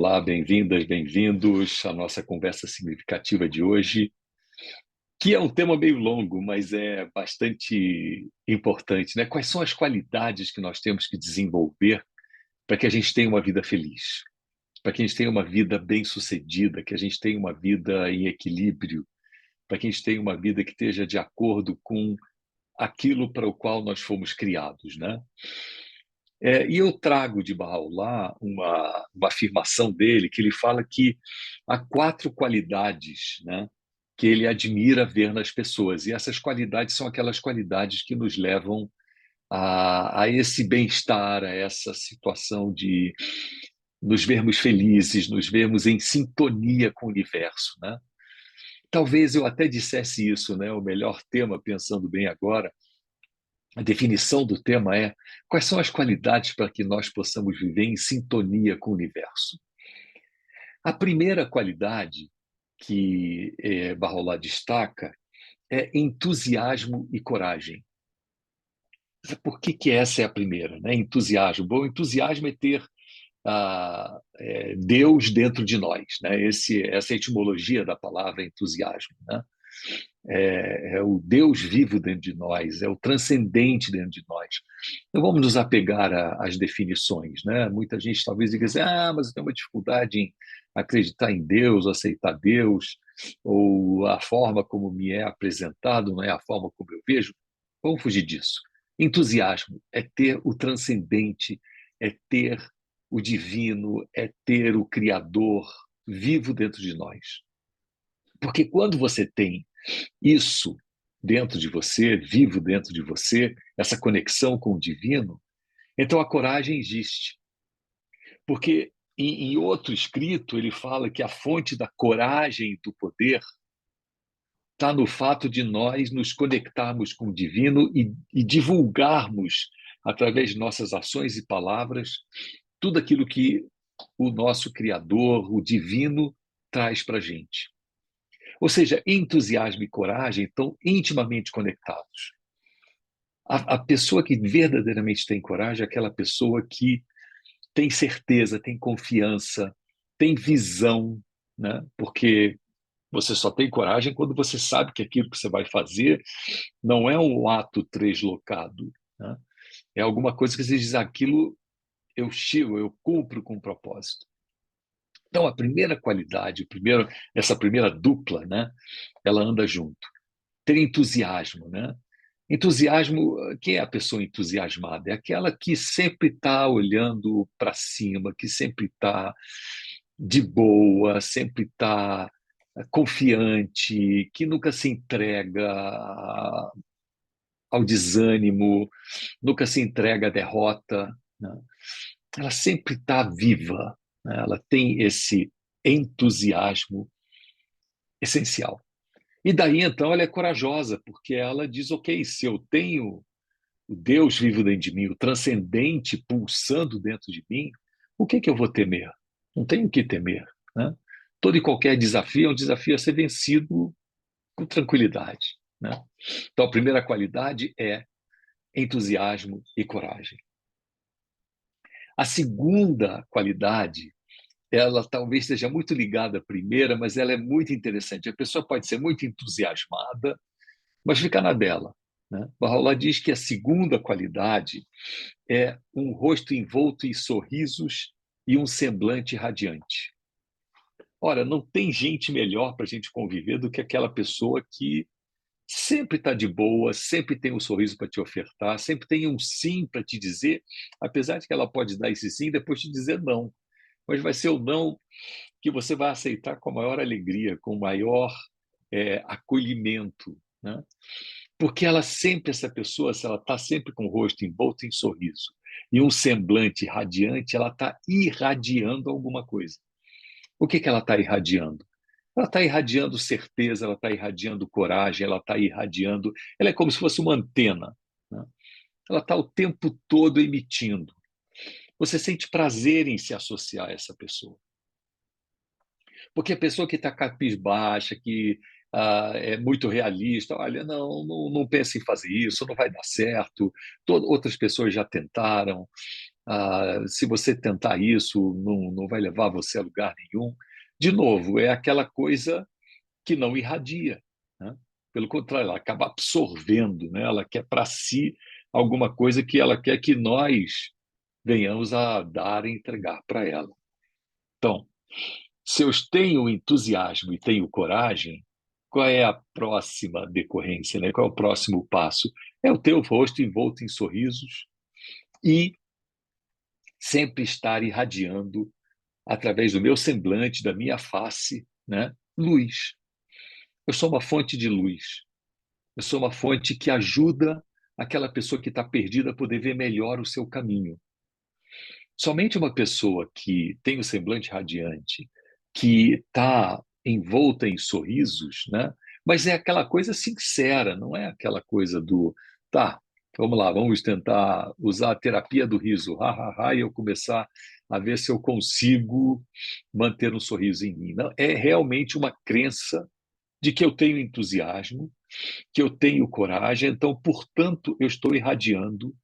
Olá, bem-vindas, bem-vindos à nossa conversa significativa de hoje, que é um tema meio longo, mas é bastante importante, né? Quais são as qualidades que nós temos que desenvolver para que a gente tenha uma vida feliz, para que a gente tenha uma vida bem-sucedida, que a gente tenha uma vida em equilíbrio, para que a gente tenha uma vida que esteja de acordo com aquilo para o qual nós fomos criados, né? E eu trago de Bahá'u'lláh uma afirmação dele, que ele fala que há quatro qualidades, né, que ele admira ver nas pessoas. E essas qualidades são aquelas qualidades que nos levam a esse bem-estar, a essa situação de nos vermos felizes, nos vermos em sintonia com o universo, né? Talvez eu até dissesse isso, né? O melhor tema, pensando bem agora, a definição do tema é: quais são as qualidades para que nós possamos viver em sintonia com o universo? A primeira qualidade que Bahá'u'lláh destaca é entusiasmo e coragem. Por que essa é a primeira, né? Entusiasmo. Bom, entusiasmo é ter Deus dentro de nós, né? Essa é a etimologia da palavra entusiasmo, né? É o Deus vivo dentro de nós, é o transcendente dentro de nós. Não vamos nos apegar às definições, né? Muita gente talvez diga assim: mas eu tenho uma dificuldade em acreditar em Deus, aceitar Deus, ou a forma como me é apresentado não é a forma como eu vejo. Vamos fugir disso. Entusiasmo é ter o transcendente, é ter o divino, é ter o Criador vivo dentro de nós. Porque quando você tem isso dentro de você, vivo dentro de você, essa conexão com o divino, então a coragem existe. Porque em outro escrito ele fala que a fonte da coragem e do poder está no fato de nós nos conectarmos com o divino e divulgarmos, através de nossas ações e palavras, tudo aquilo que o nosso Criador, o divino, traz para a gente. Ou seja, entusiasmo e coragem estão intimamente conectados. A pessoa que verdadeiramente tem coragem é aquela pessoa que tem certeza, tem confiança, tem visão, né? Porque você só tem coragem quando você sabe que aquilo que você vai fazer não é um ato translocado, né? É alguma coisa que você diz: aquilo eu chego, eu cumpro com o propósito. Então, a primeira qualidade, essa primeira dupla, né? Ela anda junto. Ter entusiasmo, né? Entusiasmo, quem é a pessoa entusiasmada? É aquela que sempre está olhando para cima, que sempre está de boa, sempre está confiante, que nunca se entrega ao desânimo, nunca se entrega à derrota, né? Ela sempre está viva, né? Ela tem esse entusiasmo essencial. E daí, então, ela é corajosa, porque ela diz: ok, se eu tenho o Deus vivo dentro de mim, o transcendente pulsando dentro de mim, o que eu vou temer? Não tenho o que temer, né? Todo e qualquer desafio é um desafio a ser vencido com tranquilidade, né? Então, a primeira qualidade é entusiasmo e coragem. A segunda qualidade, ela talvez seja muito ligada à primeira, mas ela é muito interessante. A pessoa pode ser muito entusiasmada, mas fica na dela, né? Bahá'u'lláh diz que a segunda qualidade é um rosto envolto em sorrisos e um semblante radiante. Ora, não tem gente melhor para a gente conviver do que aquela pessoa que sempre está de boa, sempre tem um sorriso para te ofertar, sempre tem um sim para te dizer, apesar de que ela pode dar esse sim e depois te dizer não. Mas vai ser o não que você vai aceitar com a maior alegria, com o maior acolhimento, né? Porque ela sempre, essa pessoa, se ela está sempre com o rosto envolto em sorriso e um semblante radiante, ela está irradiando alguma coisa. O que ela está irradiando? Ela está irradiando certeza, ela está irradiando coragem, ela está irradiando. Ela é como se fosse uma antena, né? Ela está o tempo todo emitindo. Você sente prazer em se associar a essa pessoa. Porque a pessoa que está capisbaixa, que é muito realista, olha, não pense em fazer isso, não vai dar certo, outras pessoas já tentaram, se você tentar isso, não vai levar você a lugar nenhum. De novo, é aquela coisa que não irradia, né? Pelo contrário, ela acaba absorvendo, né? Ela quer para si alguma coisa que ela quer que nós venhamos a dar e entregar para ela. Então, se eu tenho entusiasmo e tenho coragem, qual é a próxima decorrência, né? Qual é o próximo passo? É o ter o rosto envolto em sorrisos e sempre estar irradiando através do meu semblante, da minha face, né? Luz. Eu sou uma fonte de luz. Eu sou uma fonte que ajuda aquela pessoa que está perdida a poder ver melhor o seu caminho. Somente uma pessoa que tem o semblante radiante, que está envolta em sorrisos, né? Mas é aquela coisa sincera, não é aquela coisa do, tá, vamos lá, vamos tentar usar a terapia do riso, ha, ha, ha, e eu começar a ver se eu consigo manter um sorriso em mim. Não, é realmente uma crença de que eu tenho entusiasmo, que eu tenho coragem, então, portanto, eu estou irradiando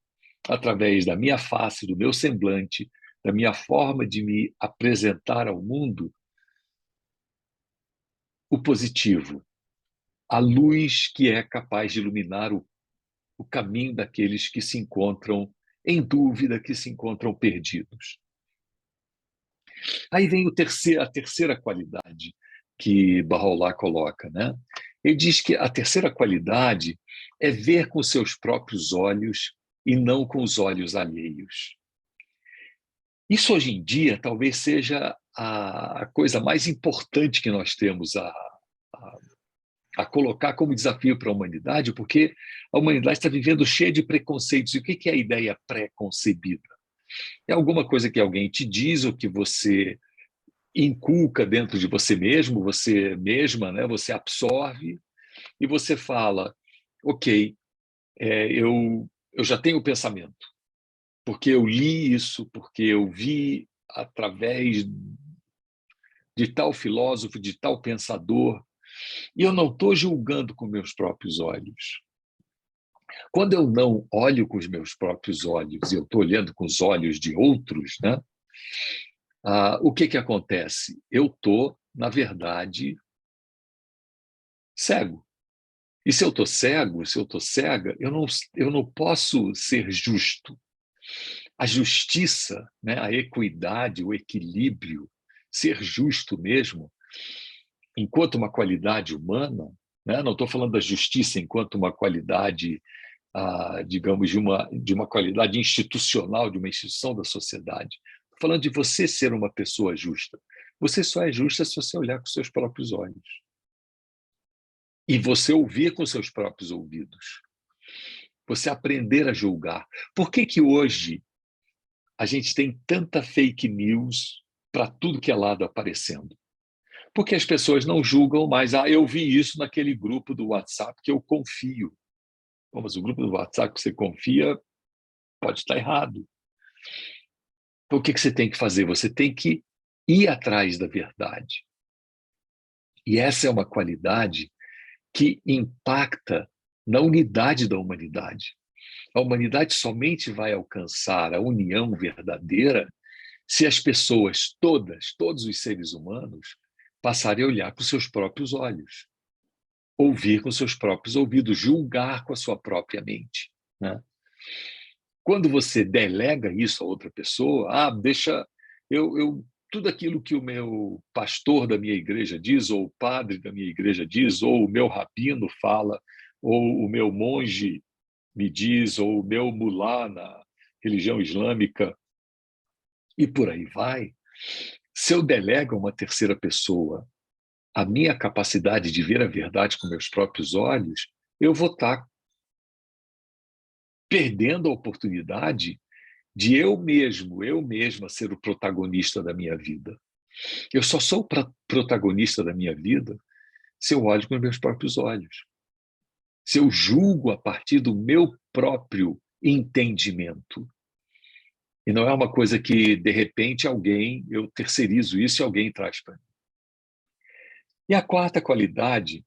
através da minha face, do meu semblante, da minha forma de me apresentar ao mundo, o positivo, a luz que é capaz de iluminar o caminho daqueles que se encontram em dúvida, que se encontram perdidos. Aí vem a terceira qualidade que Bahá'u'lláh coloca, né? Ele diz que a terceira qualidade é ver com seus próprios olhos e não com os olhos alheios. Isso hoje em dia talvez seja a coisa mais importante que nós temos a, a colocar como desafio para a humanidade, porque a humanidade está vivendo cheia de preconceitos. E o que é a ideia pré-concebida? É alguma coisa que alguém te diz ou que você inculca dentro de você mesmo, você mesma, né? Você absorve e você fala, ok, eu já tenho o pensamento, porque eu li isso, porque eu vi através de tal filósofo, de tal pensador, e eu não estou julgando com meus próprios olhos. Quando eu não olho com os meus próprios olhos e eu estou olhando com os olhos de outros, né? O que acontece? Eu estou, na verdade, cego. E se eu estou cego, se eu estou cega, eu não posso ser justo. A justiça, né? A equidade, o equilíbrio, ser justo mesmo, enquanto uma qualidade humana, né? Não estou falando da justiça enquanto uma qualidade, digamos, de uma qualidade institucional, de uma instituição da sociedade. Estou falando de você ser uma pessoa justa. Você só é justa se você olhar com seus próprios olhos. E você ouvir com seus próprios ouvidos. Você aprender a julgar. Por que hoje a gente tem tanta fake news para tudo que é lado aparecendo? Porque as pessoas não julgam mais. Eu vi isso naquele grupo do WhatsApp que eu confio. Bom, mas o grupo do WhatsApp que você confia pode estar errado. Então, o que você tem que fazer? Você tem que ir atrás da verdade. E essa é uma qualidade que impacta na unidade da humanidade. A humanidade somente vai alcançar a união verdadeira se as pessoas todas, todos os seres humanos, passarem a olhar com seus próprios olhos, ouvir com seus próprios ouvidos, julgar com a sua própria mente, né? Quando você delega isso a outra pessoa, deixa tudo aquilo que o meu pastor da minha igreja diz, ou o padre da minha igreja diz, ou o meu rabino fala, ou o meu monge me diz, ou o meu mulá na religião islâmica, e por aí vai. Se eu delego a uma terceira pessoa a minha capacidade de ver a verdade com meus próprios olhos, eu vou estar perdendo a oportunidade de eu mesmo, eu mesma ser o protagonista da minha vida. Eu só sou protagonista da minha vida se eu olho com os meus próprios olhos. Se eu julgo a partir do meu próprio entendimento. E não é uma coisa que, de repente, eu terceirizo isso e alguém traz para mim. E a quarta qualidade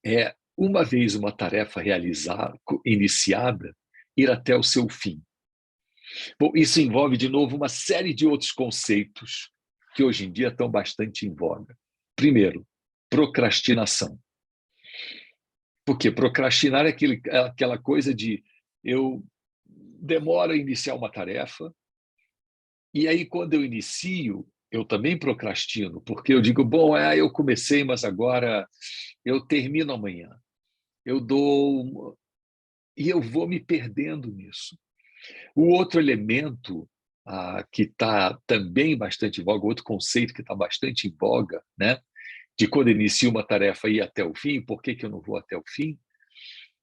é, uma vez uma tarefa iniciada, ir até o seu fim. Bom, isso envolve, de novo, uma série de outros conceitos que hoje em dia estão bastante em voga. Primeiro, procrastinação. Porque procrastinar é aquela coisa de eu demoro a iniciar uma tarefa, e aí quando eu inicio, eu também procrastino, porque eu digo, bom, eu comecei, mas agora eu termino amanhã. Eu dou. E eu vou me perdendo nisso. O outro elemento que está também bastante em voga, outro conceito que está bastante em voga, né, de quando inicio uma tarefa ir até o fim, por que eu não vou até o fim?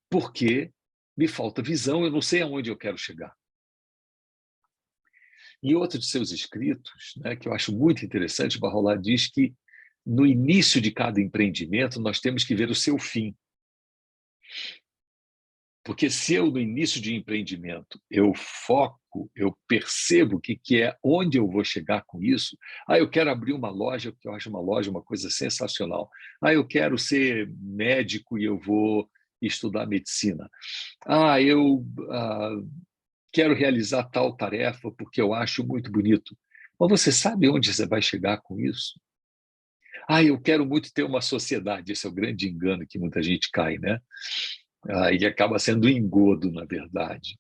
Porque me falta visão, eu não sei aonde eu quero chegar. Em outro de seus escritos, né, que eu acho muito interessante, Barrolat diz que no início de cada empreendimento nós temos que ver o seu fim. Porque se eu, no início de empreendimento, eu foco, eu percebo o que é, onde eu vou chegar com isso. Eu quero abrir uma loja, porque eu acho uma loja uma coisa sensacional. Eu quero ser médico e eu vou estudar medicina. Eu quero realizar tal tarefa porque eu acho muito bonito. Mas você sabe onde você vai chegar com isso? Eu quero muito ter uma sociedade. Esse é o grande engano que muita gente cai, né? E acaba sendo um engodo, na verdade.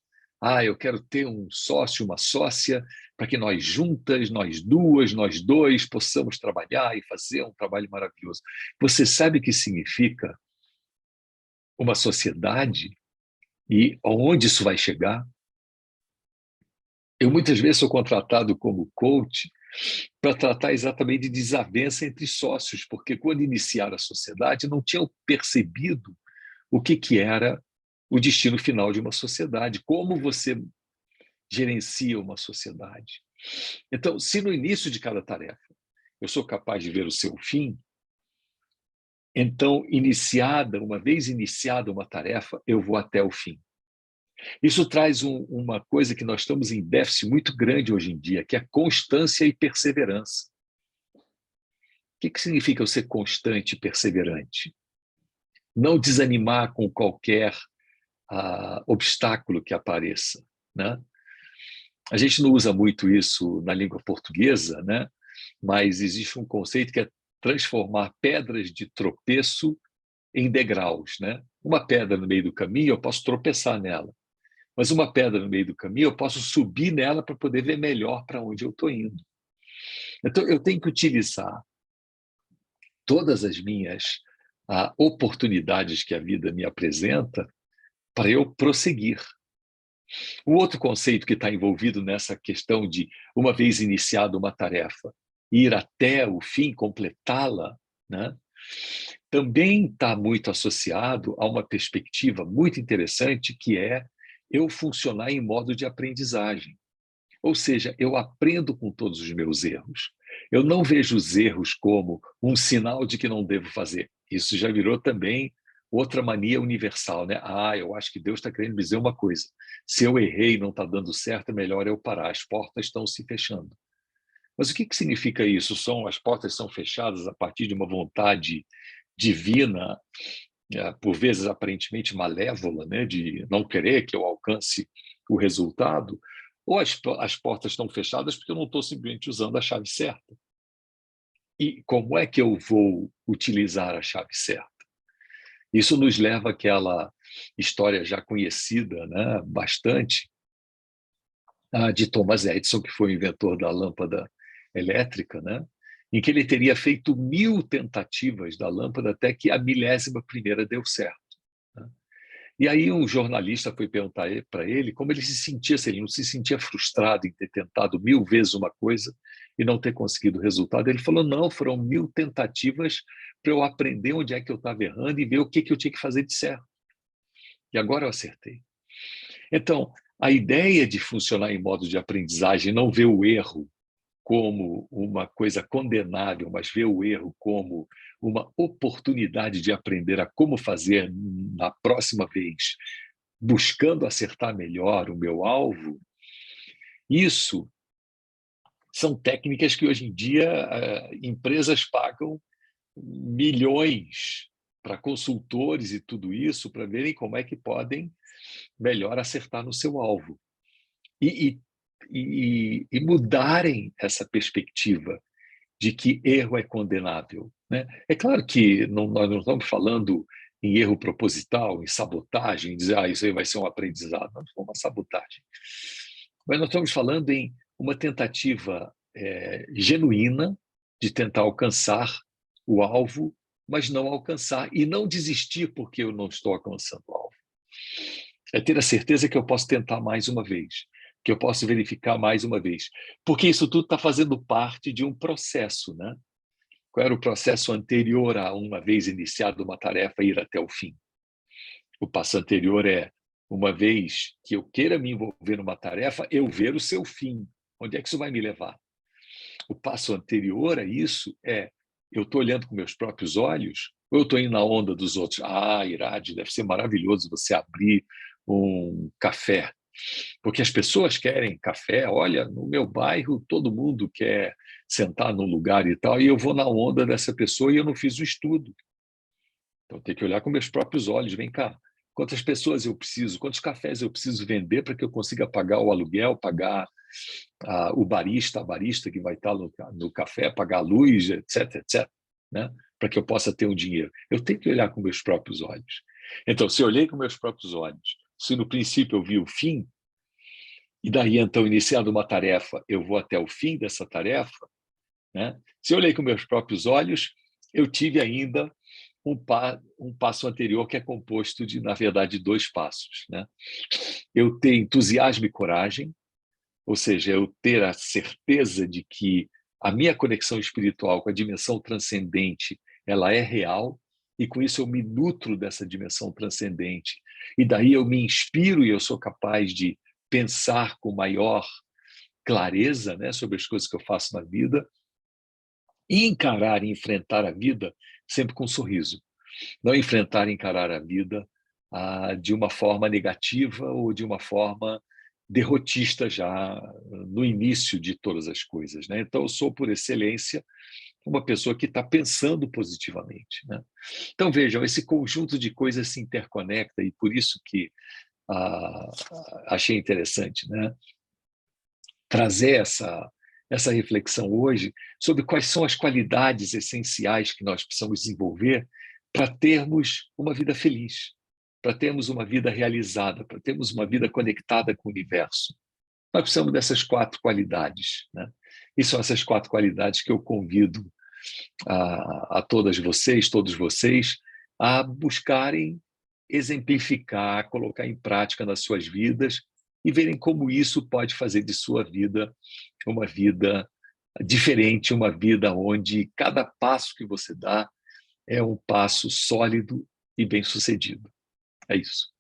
Eu quero ter um sócio, uma sócia, para que nós juntas, nós duas, nós dois, possamos trabalhar e fazer um trabalho maravilhoso. Você sabe o que significa uma sociedade e aonde isso vai chegar? Eu muitas vezes sou contratado como coach para tratar exatamente de desavença entre sócios, porque quando iniciaram a sociedade não tinham percebido o que era o destino final de uma sociedade, como você gerencia uma sociedade. Então, se no início de cada tarefa eu sou capaz de ver o seu fim, então, uma vez iniciada uma tarefa, eu vou até o fim. Isso traz uma coisa que nós estamos em déficit muito grande hoje em dia, que é constância e perseverança. O que significa eu ser constante e perseverante? Não desanimar com qualquer obstáculo que apareça, né? A gente não usa muito isso na língua portuguesa, né? Mas existe um conceito que é transformar pedras de tropeço em degraus, né? Uma pedra no meio do caminho, eu posso tropeçar nela, mas uma pedra no meio do caminho, eu posso subir nela para poder ver melhor para onde eu estou indo. Então, eu tenho que utilizar todas as minhas oportunidades que a vida me apresenta para eu prosseguir. O outro conceito que está envolvido nessa questão de, uma vez iniciada uma tarefa, ir até o fim, completá-la, né? Também está muito associado a uma perspectiva muito interessante, que é eu funcionar em modo de aprendizagem. Ou seja, eu aprendo com todos os meus erros. Eu não vejo os erros como um sinal de que não devo fazer. Isso já virou também outra mania universal, né? Eu acho que Deus está querendo dizer uma coisa. Se eu errei e não está dando certo, é melhor eu parar. As portas estão se fechando. Mas o que significa isso? As portas são fechadas a partir de uma vontade divina, por vezes aparentemente malévola, né? De não querer que eu alcance o resultado, ou as portas estão fechadas porque eu não estou simplesmente usando a chave certa. E como é que eu vou utilizar a chave certa? Isso nos leva àquela história já conhecida, né, bastante, de Thomas Edison, que foi o inventor da lâmpada elétrica, né, em que ele teria feito 1000 tentativas da lâmpada até que a 1000ª deu certo. Né? E aí um jornalista foi perguntar para ele como ele se sentia, se ele não se sentia frustrado em ter tentado 1000 vezes uma coisa e não ter conseguido o resultado. Ele falou, não, foram 1000 tentativas para eu aprender onde é que eu estava errando e ver o que eu tinha que fazer de certo. E agora eu acertei. Então, a ideia de funcionar em modo de aprendizagem, não ver o erro como uma coisa condenável, mas ver o erro como uma oportunidade de aprender a como fazer na próxima vez, buscando acertar melhor o meu alvo, isso são técnicas que hoje em dia empresas pagam milhões para consultores e tudo isso para verem como é que podem melhor acertar no seu alvo. E e mudarem essa perspectiva de que erro é condenável, né? É claro que nós não estamos falando em erro proposital, em sabotagem, em dizer, isso aí vai ser um aprendizado. Não, foi uma sabotagem. Mas nós estamos falando em uma tentativa genuína de tentar alcançar o alvo, mas não alcançar, e não desistir porque eu não estou alcançando o alvo. É ter a certeza que eu posso tentar mais uma vez, que eu posso verificar mais uma vez, porque isso tudo está fazendo parte de um processo, né? Qual era o processo anterior a, uma vez iniciada uma tarefa, ir até o fim? O passo anterior é, uma vez que eu queira me envolver numa tarefa, eu ver o seu fim. Onde é que isso vai me levar? O passo anterior a isso é, eu estou olhando com meus próprios olhos ou eu estou indo na onda dos outros? Irade, deve ser maravilhoso você abrir um café, porque as pessoas querem café. Olha, no meu bairro todo mundo quer sentar num lugar e tal, e eu vou na onda dessa pessoa e eu não fiz o estudo. Então, eu tenho que olhar com meus próprios olhos. Vem cá, quantas pessoas eu preciso, quantos cafés eu preciso vender para que eu consiga pagar o aluguel, pagar o barista, a barista que vai estar no café, pagar a luz, etc, etc, né? Para que eu possa ter um dinheiro. Eu tenho que olhar com meus próprios olhos. Então, se eu olhei com meus próprios olhos, se no princípio eu vi o fim, e daí, então, iniciando uma tarefa, eu vou até o fim dessa tarefa, né? Se eu olhei com meus próprios olhos, eu tive ainda um passo anterior que é composto de, na verdade, dois passos, né? Eu ter entusiasmo e coragem, ou seja, eu ter a certeza de que a minha conexão espiritual com a dimensão transcendente, ela é real, e com isso eu me nutro dessa dimensão transcendente. E daí eu me inspiro e eu sou capaz de pensar com maior clareza, né, sobre as coisas que eu faço na vida, e encarar e enfrentar a vida sempre com um sorriso. Não enfrentar e encarar a vida de uma forma negativa ou de uma forma derrotista já no início de todas as coisas, né? Então, eu sou, por excelência, uma pessoa que está pensando positivamente, né? Então, vejam, esse conjunto de coisas se interconecta e por isso que achei interessante, né? Trazer essa reflexão hoje sobre quais são as qualidades essenciais que nós precisamos desenvolver para termos uma vida feliz, para termos uma vida realizada, para termos uma vida conectada com o universo. Nós precisamos dessas 4 qualidades, né? E são essas 4 qualidades que eu convido a todas vocês, todos vocês, a buscarem exemplificar, colocar em prática nas suas vidas e verem como isso pode fazer de sua vida uma vida diferente, uma vida onde cada passo que você dá é um passo sólido e bem-sucedido. É isso.